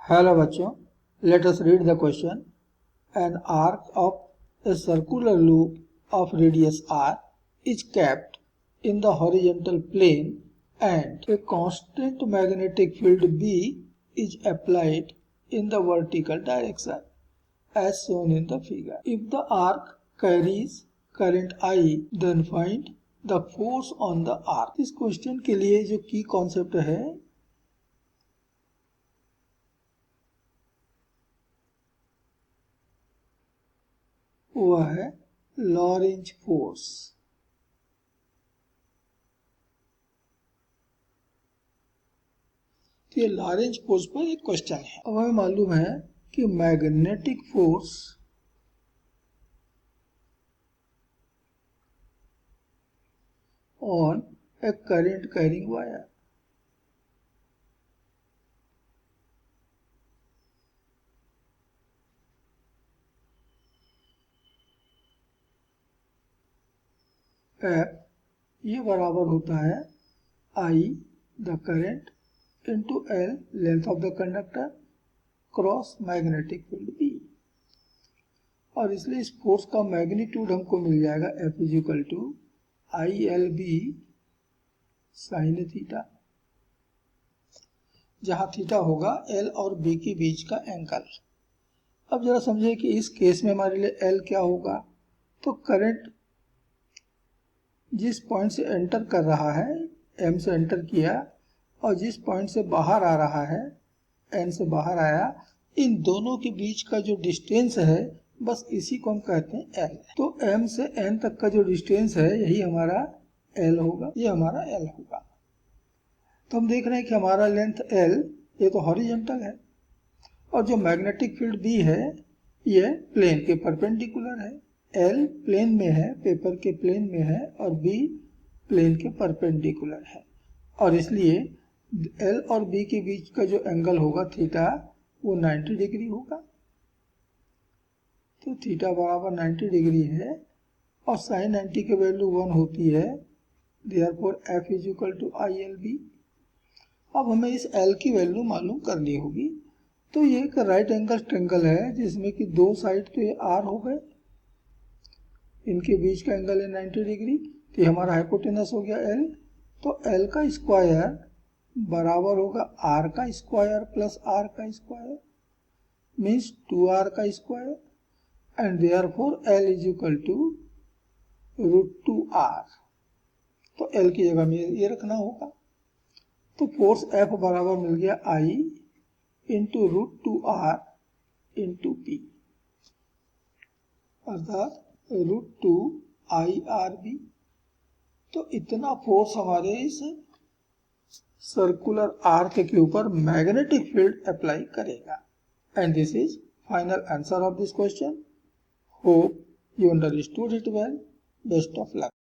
Hello बच्चों, let us read the question. An arc of a circular loop of radius r is kept in the horizontal plane and a constant magnetic field B is applied in the vertical direction as shown in the figure. If the arc carries current I, then find the force on the arc. इस question के लिए जो की concept है वह है Lorentz force. तो ये लॉरेंज फोर्स पर एक क्वेश्चन है। अब हमें मालूम है कि magnetic force on A current carrying wire F ये बराबर होता है I the current into L length of the conductor cross magnetic field B, और इसलिए इस फोर्स का मैग्नीट्यूड हमको मिल जाएगा F is equal to ILB sine theta, जहां थीटा होगा L और B के बीच का एंगल। अब जरा समझे कि इस केस में हमारे लिए L क्या होगा। तो करंट जिस पॉइंट से एंटर कर रहा है, M से एंटर किया, और जिस पॉइंट से बाहर आ रहा है, N से बाहर आया, इन दोनों के बीच का जो डिस्टेंस है बस इसी को हम कहते हैं L। तो M से N तक का जो डिस्टेंस है यही हमारा L होगा, ये हमारा L होगा। तो हम देख रहे हैं कि हमारा लेंथ L ये तो हॉरिजॉन्टल है, और जो मैग्नेटिक फील्ड B है ये प्लेन के परपेंडिकुलर है। L प्लेन में है, पेपर के प्लेन में है, और B प्लेन के परपेंडिकुलर है, और इसलिए L और B के बीच का जो एंगल होगा थीटा वो 90 डिग्री होगा। तो थीटा बराबर 90 डिग्री है, और साइन 90 की वैल्यू 1 होती है, therefore F is equal to ILB। अब हमें इस L की वैल्यू मालूम करनी होगी। तो ये एक राइट एंगल ट्रायंगल है जिसमें कि दो साइड तो ये R हो गए, इनके बीच का एंगल है 90 डिग्री, तो हमारा हाइपोटेनस हो गया L। तो L का स्क्वायर बराबर होगा R का स्क्वायर प्लस R का स्क्वायर, मीन्स 2R का square, and therefore L is equal to √2R। तो L की जगह में ये रखना होगा। तो फोर्स F बराबर मिल गया I into √2R into P, अर्थात √2IRB। तो इतना फोर्स हमारे इस सर्कुलर आर्क के ऊपर मैग्नेटिक फील्ड अप्लाई करेगा। And this is final answer of this question. Hope you understood it well. Best of luck.